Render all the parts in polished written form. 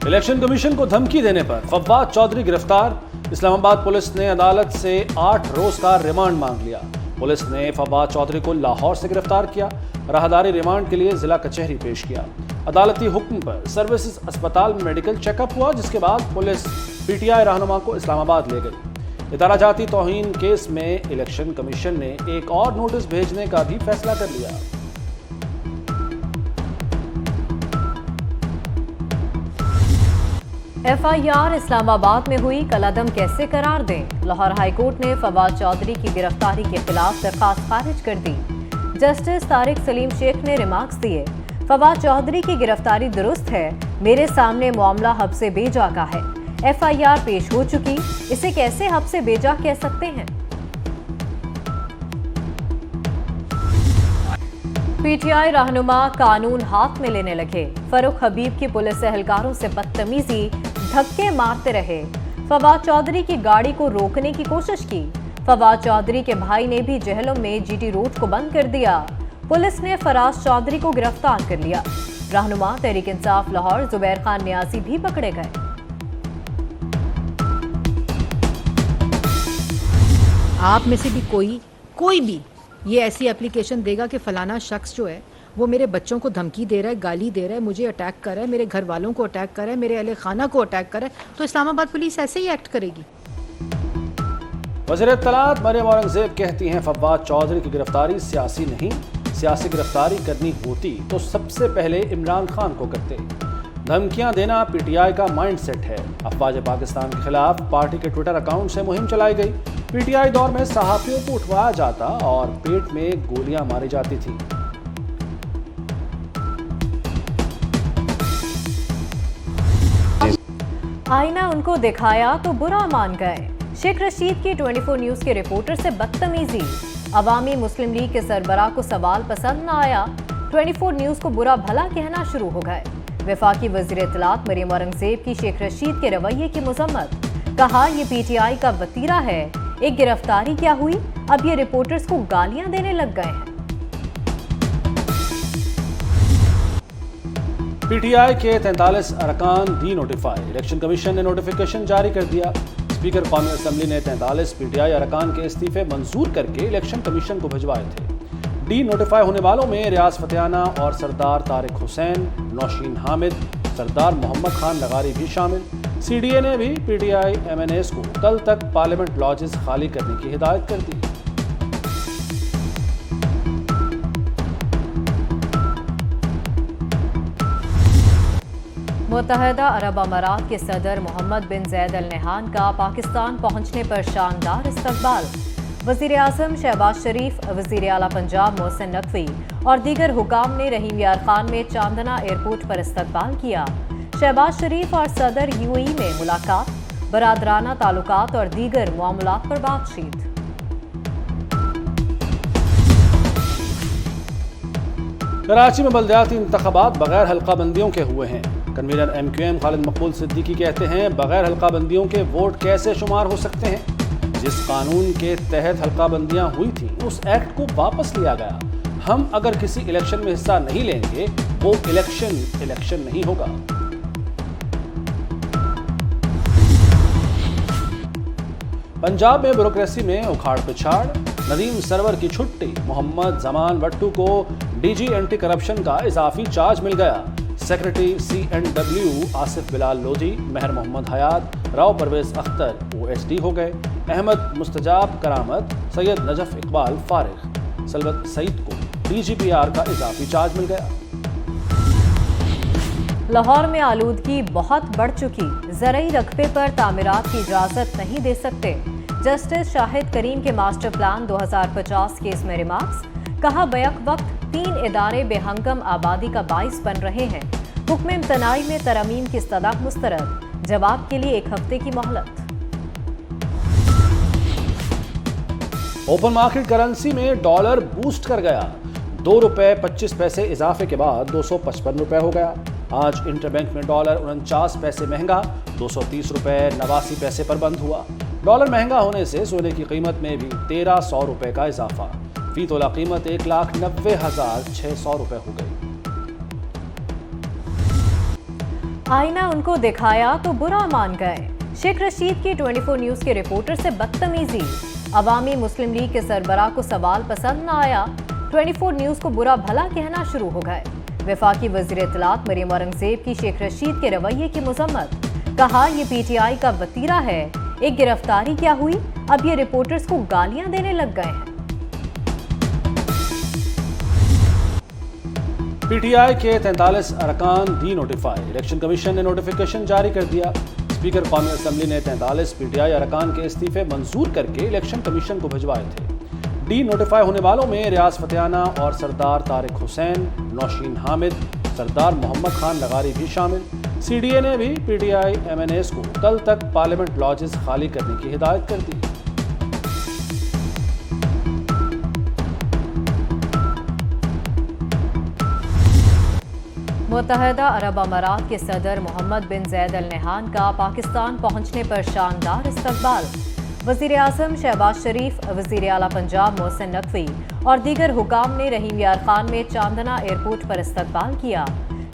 Election commission को धमकी देने पर फव्वाद चौधरी गिरफ्तार। इस्लामाबाद पुलिस ने अदालत से 8 रोज का रिमांड मांग लिया। पुलिस ने फव्वाद चौधरी को लाहौर से गिरफ्तार किया। राहदारी रिमांड के लिए जिला कचहरी पेश किया। अदालती हुक्म पर सर्विसेज अस्पताल में मेडिकल चेकअप हुआ, जिसके बाद पुलिस पीटीआई रहनुमा को इस्लामाबाद ले गई। इदारा जाती तौहीन केस में इलेक्शन कमीशन ने एक और नोटिस भेजने का भी फैसला कर लिया। एफआईआर इस्लामाबाद में हुई, कलअदम कैसे करार दें? लाहौर हाईकोर्ट ने फवाद चौधरी की गिरफ्तारी के खिलाफ दरखास्त खारिज कर दी। जस्टिस तारिक सलीम शेख ने रिमार्क्स दिए, फवाद चौधरी की गिरफ्तारी दुरुस्त है, मेरे सामने मामला हब से बेजा का है, एफआईआर पेश हो चुकी, इसे कैसे हब से बेजा कह सकते हैं? पीटीआई रहनुमा कानून हाथ में लेने लगे। फरूख हबीब की पुलिस एहलकारों से बदतमीजी, धक्के मारते रहे। फवाद चौधरी की गाड़ी को रोकने की कोशिश की। फवाद चौधरी के भाई ने भी जहलम में जीटी रोड को बंद कर दिया। पुलिस ने फराज चौधरी को गिरफ्तार कर लिया। रहनुमा तहरीक इंसाफ लाहौर जुबैर खान नियाजी भी पकड़े गए। आप में से भी कोई भी ये ऐसी एप्लीकेशन देगा कि फलाना शख्स जो है वो मेरे बच्चों को धमकी दे रहा है, गाली दे रहा है, मुझे अटैक कर रहा है, मेरे घर वालों को अटैक कर रहा है, मेरे अहले खाना को अटैक कर रहा है, तो इस्लामाबाद पुलिस ऐसे ही एक्ट करेगी। वज़ीर इत्तलात मरियम औरंगज़ेब कहती हैं, फव्वाद चौधरी की गिरफ्तारी सियासी नहीं, सियासी गिरफ्तारी करनी होती तो सबसे पहले इमरान खान को करते। धमकियां देना पीटीआई का माइंडसेट है। अफवाज पाकिस्तान के खिलाफ पार्टी के ट्विटर अकाउंट से मुहिम चलाई गई। पीटीआई दौर में सहाफियों को उठवाया जाता और पेट में गोलियां मारी जाती थी। आईना उनको दिखाया तो बुरा मान गए। शेख रशीद की 24 न्यूज के रिपोर्टर से बदतमीजी। अवामी मुस्लिम लीग के सरबराह को सवाल पसंद न आया। 24 न्यूज को बुरा भला कहना शुरू हो गए। वफाकी वज़ीर इत्तलात मरियम औरंगज़ेब की शेख रशीद के रवैये की मजम्मत। कहा, ये पीटीआई का वतीरा है। एक गिरफ्तारी क्या हुई, अब ये रिपोर्टर्स को गालियां देने लग गए हैं। पीटीआई के 43 अरकान डी नोटिफाई। इलेक्शन कमीशन ने नोटिफिकेशन जारी कर दिया। स्पीकर कौमी असम्बली ने 43 पीटीआई अरकान के इस्तीफे मंजूर करके इलेक्शन कमीशन को भिजवाए थे। डी नोटिफाई होने वालों में रियाज फतेहाना और सरदार तारिक हुसैन, नौशीन हामिद, सरदार मोहम्मद खान लगारी भी शामिल। सीडीए ने भी पीटीआई एमएनएस को कल तक पार्लियामेंट लॉजेस खाली करने की हिदायत कर दी। मुत्तहदा अरब अमारात के सदर मोहम्मद बिन जैद अल नहान का पाकिस्तान पहुंचने पर शानदार इस्तकबाल। वज़ीर आज़म शहबाज शरीफ, वज़ीर आला पंजाब मोहसिन नकवी और दीगर हुकाम ने रहीम यार खान में चांदना एयरपोर्ट पर इस्तकबाल किया। शहबाज शरीफ और सदर यूएई में मुलाकात, बरादराना ताल्लुकात और दीगर मामलात पर बातचीत। कराची में बल्दियाती इंतखाबात बगैर हल्का बंदियों के हुए हैं। कन्वीनर MQM खालिद मकबूल सिद्दीकी कहते हैं, बगैर हल्का बंदियों के वोट कैसे शुमार हो सकते हैं? जिस कानून के तहत हल्का बंदियां हुई थी उस एक्ट को वापस लिया गया। हम अगर किसी इलेक्शन में हिस्सा नहीं लेंगे वो इलेक्शन नहीं होगा। पंजाब में ब्यूरोक्रेसी में उखाड़ पिछाड़, नदीम सरवर की छुट्टी, मोहम्मद जमान वट्टू को डीजी एंटी करप्शन का इजाफी चार्ज मिल गया। सेक्रेटरी CNW आसिफ बिलाल लोधी, महर मोहम्मद हयात, राव परवेज अख्तर OSD हो गए। अहमद मुस्तजाब करामत, सैयद नजफ इकबाल फारिग, सलवत सईद को DGPR का इजाफी चार्ज मिल गया। लाहौर में आलूदगी बहुत बढ़ चुकी, ज़रई रकबे पर तामीरात की इजाज़त नहीं दे सकते। जस्टिस शाहिद करीम के मास्टर प्लान 2050 केस में रिमार्क्स। कहा, बैक वक्त 3 इदारे बेहंगम आबादी का बाइस बन रहे हैं। हुक्म इम्तनाई में तरमीम की इस्तदा मुस्तरद, जवाब के लिए 1 हफ्ते की मोहलत। ओपन मार्केट करेंसी में डॉलर बूस्ट कर गया। ₹2.25 इजाफे के बाद ₹255 हो गया। आज इंटरबैंक में डॉलर 49 पैसे महंगा ₹230.89 पर बंद हुआ। डॉलर महंगा होने से सोने की कीमत में भी ₹1300 का इजाफा। फी तोला कीमत 1,90,600 हो गई। आईना उनको दिखाया तो बुरा मान गए। शेख रशीद की 24 न्यूज के रिपोर्टर से बदतमीजी। अवामी मुस्लिम लीग के सरबराह को सवाल पसंद न आया। 24 न्यूज को बुरा भला कहना शुरू हो गए। वफाकी वज़ीर इत्तलात मरियम औरंगज़ेब की शेख रशीद के रवैये की मजम्मत। कहा ये पीटीआई का वतीरा है। एक गिरफ्तारी क्या हुई, अब ये रिपोर्टर्स को गालियां देने लग गए हैं। पीटीआई के 43 अरकान डी नोटिफाई। इलेक्शन कमीशन ने नोटिफिकेशन जारी कर दिया। स्पीकर कौमी असम्बली ने 43 पीटीआई अरकान के इस्तीफे मंजूर करके इलेक्शन कमीशन को भिजवाए थे। डी नोटिफाई होने वालों में रियाज फतेहाना और सरदार तारिक हुसैन, नौशीन हामिद, सरदार मोहम्मद खान लगारी भी शामिल। सीडीए ने भी पीटीआई एमएनएस को कल तक पार्लियामेंट लॉजेस खाली करने की हिदायत कर दी। मुत्तहदा अरब अमारात के सदर मोहम्मद बिन जैद अल नहान का पाकिस्तान पहुंचने पर शानदार इस्तकबाल। वज़ीर आज़म शहबाज शरीफ, वज़ीर आला पंजाब मोहसिन नकवी और दीगर हुकाम ने रहीम यार खान में चांदना एयरपोर्ट पर इस्तकबाल किया।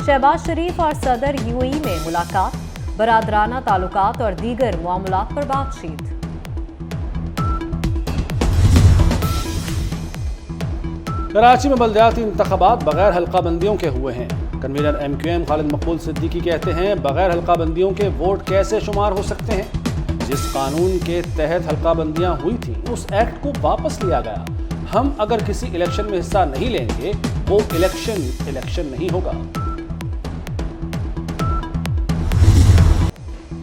शहबाज शरीफ और सदर यूएई में मुलाकात, बरादराना ताल्लुकात और दीगर मामलात पर बातचीत। कराची में बल्दियाती इंतखाबात बगैर हल्का बंदियों के हुए हैं। कन्वीनर MQM खालिद मकबूल सिद्दीकी कहते हैं बगैर हल्का बंदियों के वोट कैसे शुमार हो सकते हैं। जिस कानून के तहत हल्का बंदियां हुई थी उस एक्ट को वापस लिया गया। हम अगर किसी इलेक्शन में हिस्सा नहीं लेंगे वो इलेक्शन नहीं होगा।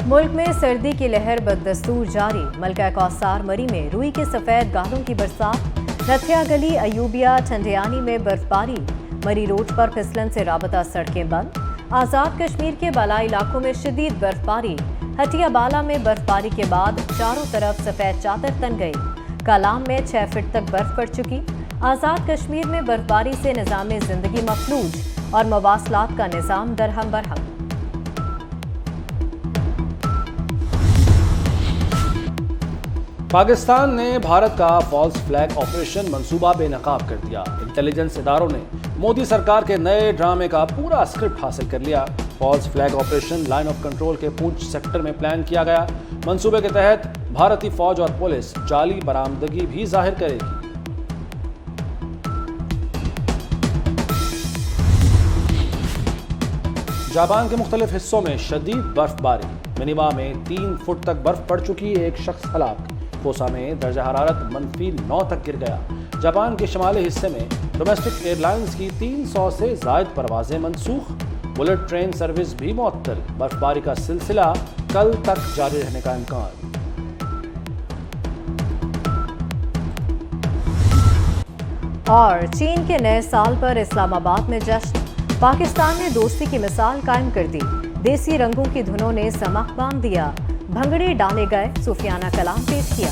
मुल्क में सर्दी की लहर बददस्तूर जारी। मलका कौसार मरी में रुई के सफेद गालों की बरसात। नथिया गली अयूबिया ठंडियानी में बर्फबारी। मरी रोड पर फिसलन से राबता सड़कें बंद। आज़ाद कश्मीर के बालाई इलाकों में शदीद बर्फबारी। हटिया बाला में बर्फबारी के बाद चारों तरफ सफेद चादर तन गई। कलाम में 6 फीट तक बर्फ पड़ चुकी। आज़ाद कश्मीर में बर्फबारी से निज़ाम जिंदगी मफलूज और मवासलात का निज़ाम दरहम बरहम। पाकिस्तान ने भारत का फॉल्स फ्लैग ऑपरेशन मंसूबा बेनकाब कर दिया। इंटेलिजेंस इदारों ने मोदी सरकार के नए ड्रामे का पूरा स्क्रिप्ट हासिल कर लिया। False flag operation line of control के पूंछ सेक्टर में प्लान किया गया। मंसूबे के तहत भारतीय फौज और पुलिस जाली बरामदगी भी जाहिर करेगी। जापान के मुख्तलिफ हिस्सों में शदीद बर्फबारी। मिनीमा में 3 फुट तक बर्फ पड़ चुकी। एक शख्स हलाक। कोसा में दर्जा हरारत -9 तक गिर गया। जापान के शुमाली हिस्से में डोमेस्टिक एयरलाइंस की 300 से ज़ायद परवाजें मनसूख। बुलेट ट्रेन सर्विस भी मुअत्तल। बर्फबारी का सिलसिला कल तक जारी रहने का इम्कान। और चीन के नए साल पर इस्लामाबाद में जश्न। पाकिस्तान ने दोस्ती की मिसाल कायम कर दी। देसी रंगों की धुनों ने समक बांध दिया। भंगड़े डाले गए, सूफियाना कलाम पेश किया।